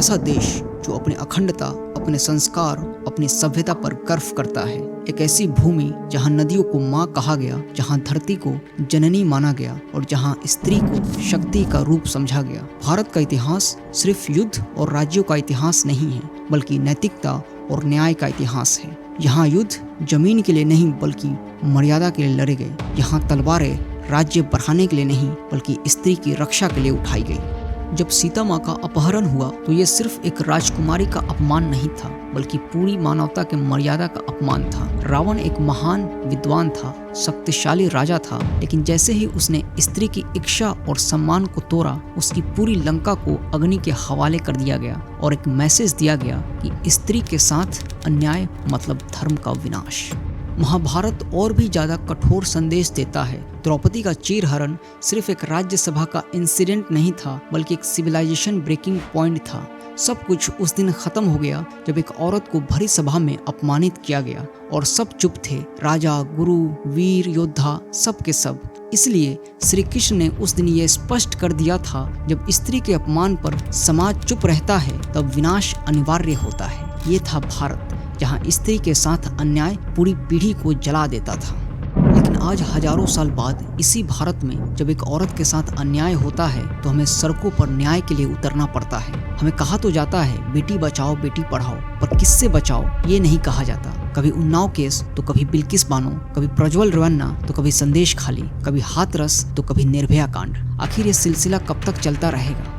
ऐसा देश जो अपने अखंडता, अपने संस्कार, अपनी सभ्यता पर गर्व करता है। एक ऐसी भूमि जहां नदियों को माँ कहा गया, जहां धरती को जननी माना गया और जहां स्त्री को शक्ति का रूप समझा गया। भारत का इतिहास सिर्फ युद्ध और राज्यों का इतिहास नहीं है, बल्कि नैतिकता और न्याय का इतिहास है। यहाँ युद्ध जमीन के लिए नहीं बल्कि मर्यादा के लिए लड़े गए। यहाँ तलवारें राज्य बढ़ाने के लिए नहीं बल्कि स्त्री की रक्षा के लिए उठाई गई। जब सीता माँ का अपहरण हुआ तो ये सिर्फ एक राजकुमारी का अपमान नहीं था, बल्कि पूरी मानवता के मर्यादा का अपमान था। रावण एक महान विद्वान था, शक्तिशाली राजा था, लेकिन जैसे ही उसने स्त्री की इच्छा और सम्मान को तोड़ा, उसकी पूरी लंका को अग्नि के हवाले कर दिया गया और एक मैसेज दिया गया कि स्त्री के साथ अन्याय मतलब धर्म का विनाश। महाभारत और भी ज्यादा कठोर संदेश देता है। द्रौपदी का चीरहरण सिर्फ एक राज्यसभा का इंसिडेंट नहीं था, बल्कि एक सिविलाइजेशन ब्रेकिंग पॉइंट था। सब कुछ उस दिन खत्म हो गया जब एक औरत को भरी सभा में अपमानित किया गया और सब चुप थे, राजा, गुरु, वीर, योद्धा, सब के सब। इसलिए श्री कृष्ण ने उस दिन ये स्पष्ट कर दिया था, जब स्त्री के अपमान पर समाज चुप रहता है तब विनाश अनिवार्य होता है। ये था भारत, जहाँ स्त्री के साथ अन्याय पूरी पीढ़ी को जला देता था। लेकिन आज हजारों साल बाद इसी भारत में जब एक औरत के साथ अन्याय होता है तो हमें सड़कों पर न्याय के लिए उतरना पड़ता है। हमें कहा तो जाता है बेटी बचाओ बेटी पढ़ाओ, पर किससे बचाओ ये नहीं कहा जाता। कभी उन्नाव केस तो कभी बिल्किस बानो, कभी प्रज्वल रेवन्ना तो कभी संदेश खाली, कभी हाथरस तो कभी निर्भया कांड। आखिर ये सिलसिला कब तक चलता रहेगा?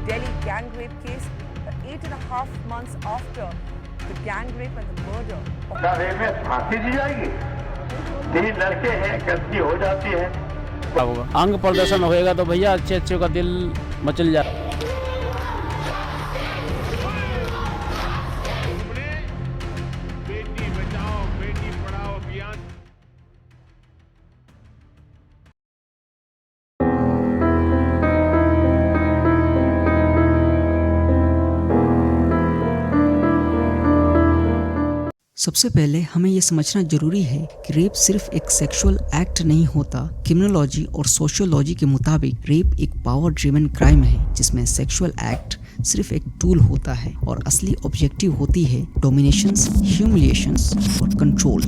Delhi gang rape case, 8.5 months after the gang rape and the murder. क्या रेप में फांसी दी जाएगी? 3 लड़के हैं, गलती हो जाती है। अंग प्रदर्शन होएगा तो भैया अच्छे अच्छे का दिल मचल जाए। बेटी बचाओ बेटी पढ़ाओ अभियान सबसे पहले हमें यह समझना जरूरी है कि रेप सिर्फ एक सेक्सुअल एक्ट नहीं होता। क्रिमिनोलॉजी और सोशियोलॉजी के मुताबिक रेप एक पावर ड्रिवन क्राइम है, जिसमें सेक्सुअल एक्ट सिर्फ एक टूल होता है और असली ऑब्जेक्टिव होती है डोमिनेशंस, ह्यूमिलिएशंस और कंट्रोल।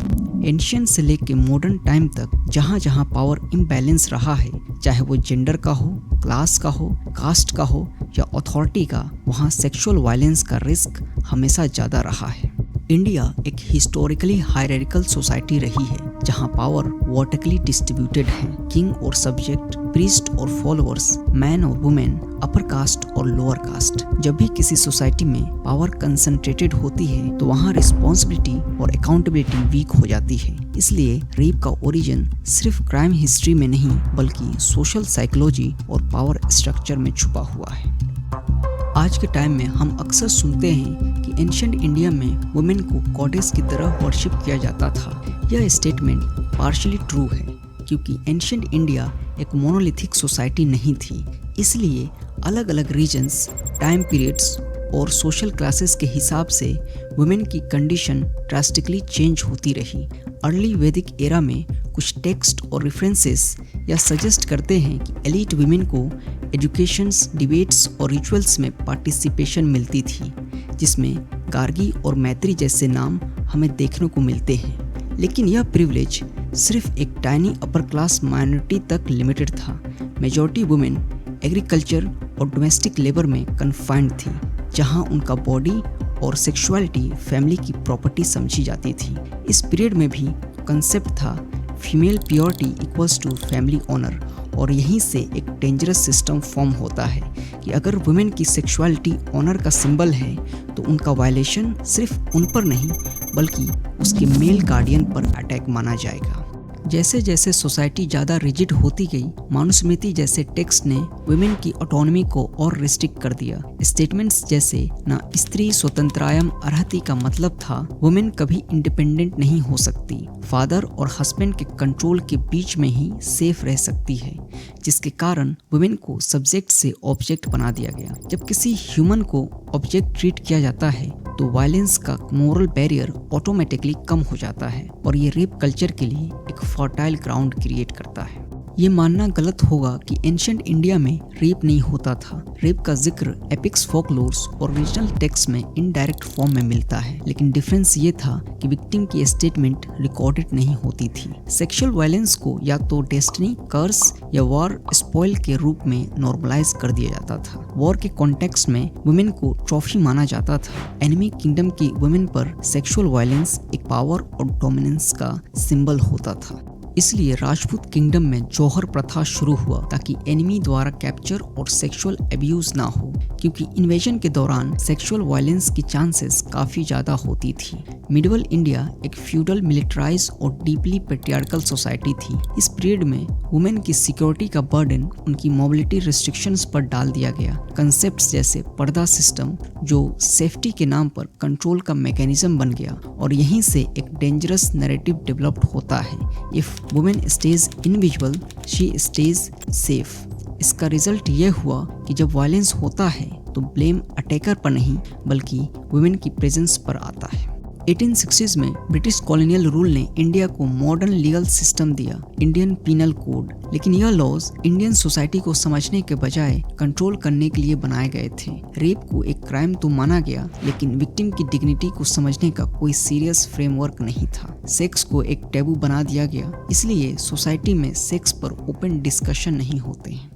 एंशियंट से लेके मॉडर्न टाइम तक जहाँ जहाँ पावर इम्बैलेंस रहा है, चाहे वो जेंडर का हो, क्लास का हो, कास्ट का हो या अथॉरिटी का, वहाँ सेक्सुअल वायलेंस का रिस्क हमेशा ज़्यादा रहा है। इंडिया एक हिस्टोरिकली हायरार्किकल सोसाइटी रही है, जहां पावर वर्टिकली डिस्ट्रीब्यूटेड है। किंग और सब्जेक्ट, प्रीस्ट और फॉलोअर्स, मैन और वुमेन, अपर कास्ट और लोअर कास्ट। जब भी किसी सोसाइटी में पावर कंसंट्रेटेड होती है तो वहां रिस्पॉन्सिबिलिटी और अकाउंटेबिलिटी वीक हो जाती है। इसलिए रेप का ओरिजिन सिर्फ क्राइम हिस्ट्री में नहीं बल्कि सोशल साइकोलॉजी और पावर स्ट्रक्चर में छुपा हुआ है। आज के टाइम में हम अक्सर सुनते हैं कि एंशिएंट इंडिया में वुमेन को गॉडेस की तरह वर्शिप किया जाता था। यह स्टेटमेंट पार्शियली ट्रू है, क्योंकि एंशिएंट इंडिया एक मोनोलिथिक सोसाइटी नहीं थी। इसलिए अलग अलग रीजन्स, टाइम पीरियड्स और सोशल क्लासेस के हिसाब से वुमेन की कंडीशन ड्रास्टिकली चेंज होती रही। अर्ली वैदिक एरा में कुछ टेक्स्ट और रेफरेंसेस यह सजेस्ट करते हैं कि एलीट वुमेन को एजुकेशंस, डिबेट्स और रिचुअल्स में पार्टिसिपेशन मिलती थी, जिसमें गार्गी और मैत्री जैसे नाम हमें देखने को मिलते हैं। लेकिन यह प्रिविलेज सिर्फ एक टाइनी अपर क्लास माइनॉरिटी तक लिमिटेड था। मेजॉरिटी वुमेन एग्रीकल्चर और डोमेस्टिक लेबर में कन्फाइंड थी, जहां उनका बॉडी और सेक्सुअलिटी फैमिली की प्रॉपर्टी समझी जाती थी। इस पीरियड में भी कंसेप्ट था female purity equals to family honour, और यहीं से एक डेंजरस सिस्टम फॉर्म होता है कि अगर वुमेन की सेक्सुअलिटी ऑनर का सिंबल है तो उनका वायलेशन सिर्फ उन पर नहीं बल्कि उसके मेल गार्डियन पर अटैक माना जाएगा। जैसे जैसे सोसाइटी ज़्यादा रिजिड होती गई, मनुस्मृति जैसे टेक्स्ट ने वुमेन की ऑटोनॉमी को और रिस्ट्रिक्ट कर दिया। स्टेटमेंट्स जैसे न स्त्री स्वतंत्रायम अर्हति का मतलब था वुमेन कभी इंडिपेंडेंट नहीं हो सकती, फादर और हस्बैंड के कंट्रोल के बीच में ही सेफ रह सकती है, जिसके कारण वुमेन को सब्जेक्ट से ऑब्जेक्ट बना दिया गया। जब किसी ह्यूमन को ऑब्जेक्ट ट्रीट किया जाता है तो वायलेंस का मोरल बैरियर ऑटोमेटिकली कम हो जाता है और ये रेप कल्चर के लिए एक फर्टाइल ग्राउंड क्रिएट करता है। ये मानना गलत होगा कि एंशिएंट इंडिया में रेप नहीं होता था। रेप का जिक्र एपिक्स, फोकलोर्स और रीजनल टेक्स्ट में इनडायरेक्ट फॉर्म में मिलता है, लेकिन डिफरेंस ये था कि विक्टिम की स्टेटमेंट रिकॉर्डेड नहीं होती थी। सेक्सुअल वायलेंस को या तो डेस्टिनी, कर्स या वॉर स्पॉइल के रूप में नॉर्मलाइज कर दिया जाता था। वॉर के कॉन्टेक्स्ट में वुमेन को ट्रॉफी माना जाता था। एनिमी किंगडम की वुमेन पर सेक्सुअल वायलेंस एक पावर और डोमिनेंस का सिंबल होता था। इसलिए राजपूत किंगडम में जौहर प्रथा शुरू हुआ ताकि एनिमी द्वारा कैप्चर और सेक्सुअल अब्यूज ना हो, क्योंकि इन्वेजन के दौरान सेक्सुअल वायलेंस की चांसेस काफी ज्यादा होती थी। मिडिवल इंडिया एक फ्यूडल, मिलिटराइज और डीपली पेट्रियार्कल सोसाइटी थी। इस पीरियड में वुमेन की सिक्योरिटी का बर्डन उनकी मोबिलिटी रिस्ट्रिक्शंस पर डाल दिया गया। कंसेप्ट्स जैसे पर्दा सिस्टम जो सेफ्टी के नाम पर कंट्रोल का मैकेनिज्म बन गया, और यहीं से एक डेंजरस नैरेटिव डेवलप्ड होता है, if women stage invisible she stage safe. इसका रिजल्ट ये हुआ कि जब वायलेंस होता है तो ब्लेम अटैकर पर नहीं बल्कि वुमेन की प्रेजेंस पर आता है। 1860s में ब्रिटिश कॉलोनियल रूल ने इंडिया को मॉडर्न लीगल सिस्टम दिया, इंडियन पीनल कोड, लेकिन यह लॉज इंडियन सोसाइटी को समझने के बजाय कंट्रोल करने के लिए बनाए गए थे। रेप को एक क्राइम तो माना गया, लेकिन विक्टिम की डिग्निटी को समझने का कोई सीरियस फ्रेमवर्क नहीं था। सेक्स को एक टैबू बना दिया गया, इसलिए सोसाइटी में सेक्स पर ओपन डिस्कशन नहीं होते हैं।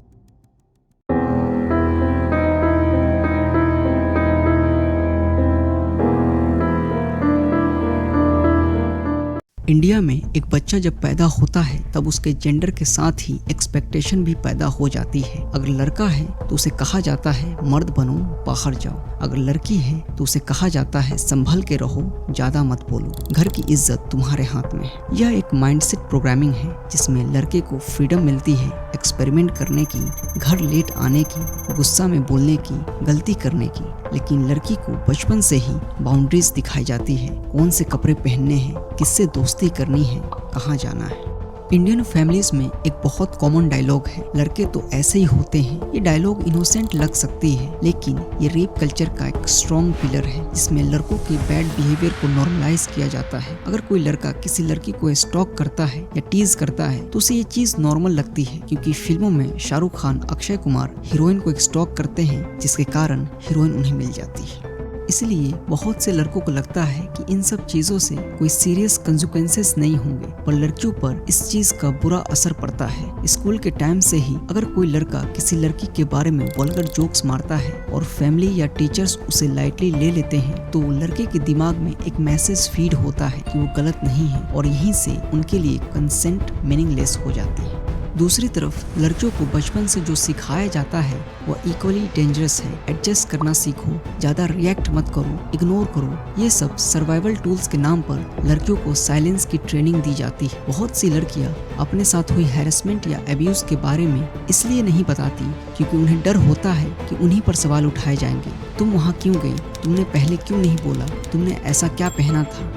इंडिया में एक बच्चा जब पैदा होता है तब उसके जेंडर के साथ ही एक्सपेक्टेशन भी पैदा हो जाती है। अगर लड़का है तो उसे कहा जाता है मर्द बनो, बाहर जाओ। अगर लड़की है तो उसे कहा जाता है संभल के रहो, ज्यादा मत बोलो, घर की इज्जत तुम्हारे हाथ में है। यह एक माइंडसेट प्रोग्रामिंग है जिसमें लड़के को फ्रीडम मिलती है एक्सपेरिमेंट करने की, घर लेट आने की, गुस्सा में बोलने की, गलती करने की, लेकिन लड़की को बचपन से ही बाउंड्रीज दिखाई जाती है, कौन से कपड़े पहनने हैं, किससे दोस्ती करनी है, कहाँ जाना है। इंडियन फैमिलीज में एक बहुत कॉमन डायलॉग है, लड़के तो ऐसे ही होते हैं। ये डायलॉग इनोसेंट लग सकती है, लेकिन ये रेप कल्चर का एक स्ट्रॉन्ग पिलर है जिसमें लड़कों के बैड बिहेवियर को नॉर्मलाइज किया जाता है। अगर कोई लड़का किसी लड़की को स्टॉक करता है या टीज करता है तो उसे ये चीज नॉर्मल लगती है, क्योंकि फिल्मों में शाहरुख खान, अक्षय कुमार हीरोइन को स्टॉक करते हैं जिसके कारण हीरोइन उन्हें मिल जाती है। इसलिए बहुत से लड़कों को लगता है कि इन सब चीजों से कोई सीरियस कंसिक्वेंसेस नहीं होंगे, पर लड़कियों पर इस चीज का बुरा असर पड़ता है। स्कूल के टाइम से ही अगर कोई लड़का किसी लड़की के बारे में वल्गर जोक्स मारता है और फैमिली या टीचर्स उसे लाइटली ले लेते हैं, तो लड़के के दिमाग में एक मैसेज फीड होता है कि वो गलत नहीं है, और यहीं से उनके लिए कंसेंट मीनिंगलेस हो जाती है। दूसरी तरफ लड़कियों को बचपन से जो सिखाया जाता है वह इक्वली डेंजरस है। एडजस्ट करना सीखो, ज्यादा रिएक्ट मत करो, इग्नोर करो। ये सब सर्वाइवल टूल्स के नाम पर लड़कियों को साइलेंस की ट्रेनिंग दी जाती है। बहुत सी लड़कियां अपने साथ हुई हैरेसमेंट या अब्यूज के बारे में इसलिए नहीं बताती क्योंकि उन्हें डर होता है कि उन्हीं पर सवाल उठाए जाएंगे। तुम वहाँ क्यों गई? तुमने पहले क्यों नहीं बोला? तुमने ऐसा क्या पहना था?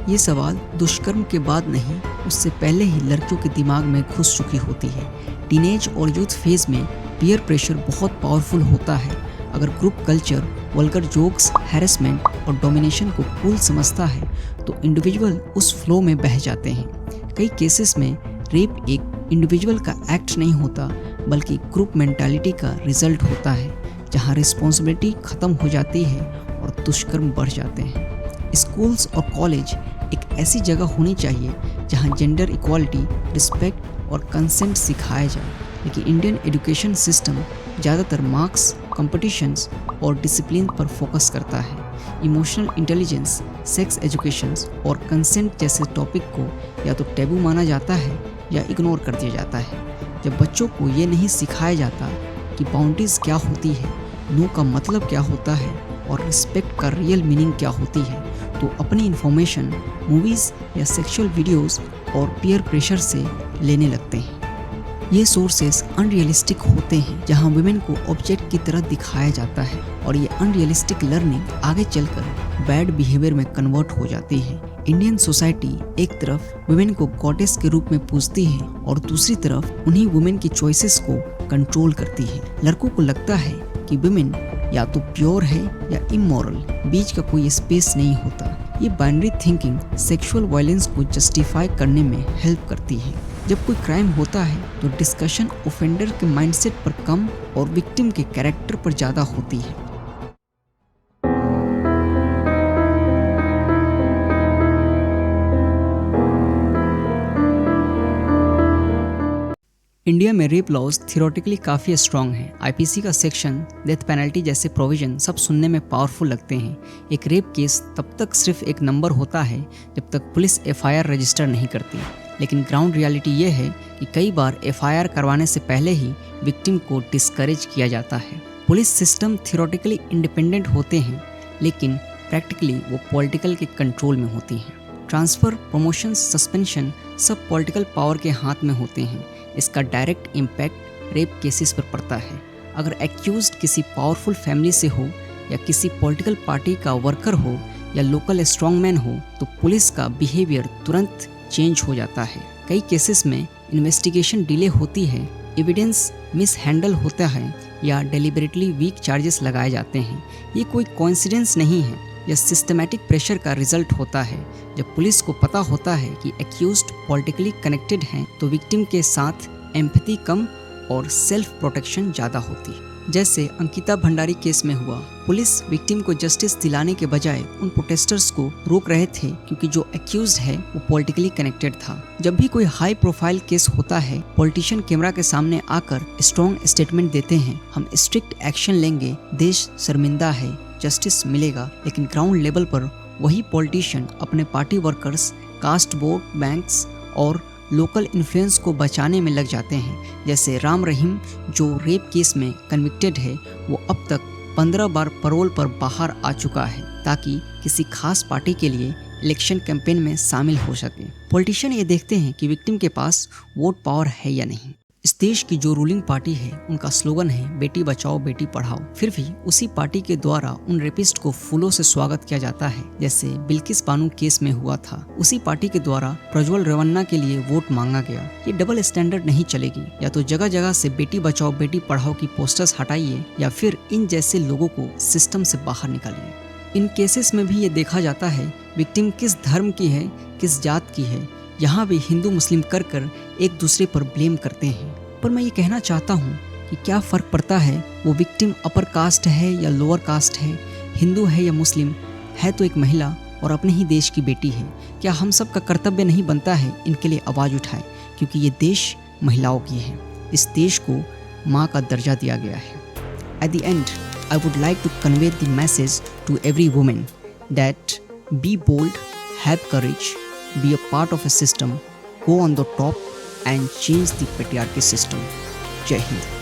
ये सवाल दुष्कर्म के बाद नहीं, उससे पहले ही लड़कियों के दिमाग में घुस चुकी होती है। टीनेज और यूथ फेज में पीयर प्रेशर बहुत पावरफुल होता है। अगर group culture, vulgar jokes, harassment और डोमिनेशन को कूल समझता है तो इंडिविजुअल उस फ्लो में बह जाते हैं। कई केसेस में रेप एक इंडिविजुअल का एक्ट नहीं होता बल्कि ग्रुप मेंटालिटी का रिजल्ट होता है, जहाँ रिस्पॉन्सिबिलिटी खत्म हो जाती है और दुष्कर्म बढ़ जाते हैं। स्कूल्स और कॉलेज एक ऐसी जगह होनी चाहिए जहां जेंडर इक्वालिटी, रिस्पेक्ट और कंसेंट सिखाया जाए, लेकिन इंडियन एजुकेशन सिस्टम ज़्यादातर मार्क्स, कंपटीशंस और डिसिप्लिन पर फोकस करता है। इमोशनल इंटेलिजेंस, सेक्स एजुकेशन और कंसेंट जैसे टॉपिक को या तो टैबू माना जाता है या इग्नोर कर दिया जाता है। जब बच्चों को ये नहीं सिखाया जाता कि बाउंड्रीज क्या होती है, नो का मतलब क्या होता है और रिस्पेक्ट का रियल मीनिंग क्या होती है, तो अपनी इन्फॉर्मेशन मूवीज़ या सेक्सुअल वीडियोस और पीयर प्रेशर से लेने लगते हैं। ये सोर्सेस अनरियलिस्टिक होते हैं, जहां वुमेन को ऑब्जेक्ट की तरह दिखाया जाता है, और ये अनरियलिस्टिक लर्निंग आगे चलकर बैड बिहेवियर में कन्वर्ट हो जाती है। इंडियन सोसाइटी एक तरफ वुमेन को गॉडेस के रूप में पूजती है और दूसरी तरफ उन्हीं वुमेन की चॉइसेस को कंट्रोल करती है। लड़कों को लगता है कि वुमेन या तो प्योर है या इमोरल, बीच का कोई स्पेस नहीं होता। ये बाइनरी थिंकिंग सेक्सुअल वायलेंस को जस्टिफाई करने में हेल्प करती है। जब कोई क्राइम होता है तो डिस्कशन ऑफेंडर के माइंडसेट पर कम और विक्टिम के कैरेक्टर पर ज़्यादा होती है। इंडिया में रेप लॉज थियोरेटिकली काफ़ी स्ट्रॉन्ग हैं। आईपीसी का सेक्शन, डेथ पेनल्टी जैसे प्रोविजन सब सुनने में पावरफुल लगते हैं। एक रेप केस तब तक सिर्फ एक नंबर होता है जब तक पुलिस एफआईआर रजिस्टर नहीं करती, लेकिन ग्राउंड रियलिटी ये है कि कई बार एफआईआर करवाने से पहले ही विक्टिम को डिस्करेज किया जाता है। पुलिस सिस्टम थियोरेटिकली इंडिपेंडेंट होते हैं, लेकिन प्रैक्टिकली वो पॉलिटिकल के कंट्रोल में होती हैं। ट्रांसफ़र, प्रमोशन, सस्पेंशन सब पॉलिटिकल पावर के हाथ में होते हैं। इसका डायरेक्ट इम्पैक्ट रेप केसेस पर पड़ता है। अगर एक्यूज्ड किसी पावरफुल फैमिली से हो या किसी पॉलिटिकल पार्टी का वर्कर हो या लोकल स्ट्रॉन्गमैन हो तो पुलिस का बिहेवियर तुरंत चेंज हो जाता है। कई केसेस में इन्वेस्टिगेशन डिले होती है, एविडेंस मिस हैंडल होता है या डेलिबरेटली वीक चार्जेस लगाए जाते हैं। ये कोई कोइंसिडेंस नहीं है, यह सिस्टमैटिक प्रेशर का रिजल्ट होता है। जब पुलिस को पता होता है कि एक्यूज्ड पॉलिटिकली कनेक्टेड हैं तो विक्टिम के साथ एम्पैथी कम और सेल्फ प्रोटेक्शन ज़्यादा होती है। जैसे अंकिता भंडारी केस में हुआ, पुलिस विक्टिम को जस्टिस दिलाने के बजाय उन प्रोटेस्टर्स को रोक रहे थे क्योंकि जो एक्यूज्ड है वो पॉलिटिकली कनेक्टेड था। जब भी कोई हाई प्रोफाइल केस होता है, पॉलिटिशियन कैमरा के सामने आकर स्ट्रॉन्ग स्टेटमेंट देते हैं, हम स्ट्रिक्ट एक्शन लेंगे, देश शर्मिंदा है, जस्टिस मिलेगा। लेकिन ग्राउंड लेवल पर वही पॉलिटिशियन अपने party workers, caste vote banks और लोकल इन्फ्लुएंस को बचाने में लग जाते हैं। जैसे राम रहीम जो रेप केस में कन्विक्टेड है, वो अब तक 15 बार पैरोल पर बाहर आ चुका है ताकि किसी खास पार्टी के लिए इलेक्शन कैंपेन में शामिल हो सके। पॉलिटिशियन ये देखते हैं कि विक्टिम के पास वोट पावर है या नहीं। इस देश की जो रूलिंग पार्टी है उनका स्लोगन है बेटी बचाओ बेटी पढ़ाओ, फिर भी उसी पार्टी के द्वारा उन रेपिस्ट को फूलों से स्वागत किया जाता है। जैसे बिल्किस बानो केस में हुआ था, उसी पार्टी के द्वारा प्रज्वल रेवन्ना के लिए वोट मांगा गया। ये डबल स्टैंडर्ड नहीं चलेगी। या तो जगह जगह से बेटी बचाओ बेटी पढ़ाओ की पोस्टर्स हटाइए या फिर इन जैसे लोगों को सिस्टम से बाहर निकालिए। इन केसेस में भी ये देखा जाता है विक्टिम किस धर्म की है, किस जात की है। यहाँ भी हिंदू मुस्लिम कर कर एक दूसरे पर ब्लेम करते हैं। पर मैं ये कहना चाहता हूँ कि क्या फ़र्क पड़ता है वो विक्टिम अपर कास्ट है या लोअर कास्ट है, हिंदू है या मुस्लिम, है तो एक महिला और अपने ही देश की बेटी है। क्या हम सब का कर्तव्य नहीं बनता है इनके लिए आवाज़ उठाए, क्योंकि ये देश महिलाओं की है। इस देश को माँ का दर्जा दिया गया है। At the end I would like to convey the message to every women that be bold, have courage, be a part of a system, go on the top and change the patriarchy system. Jai Hind.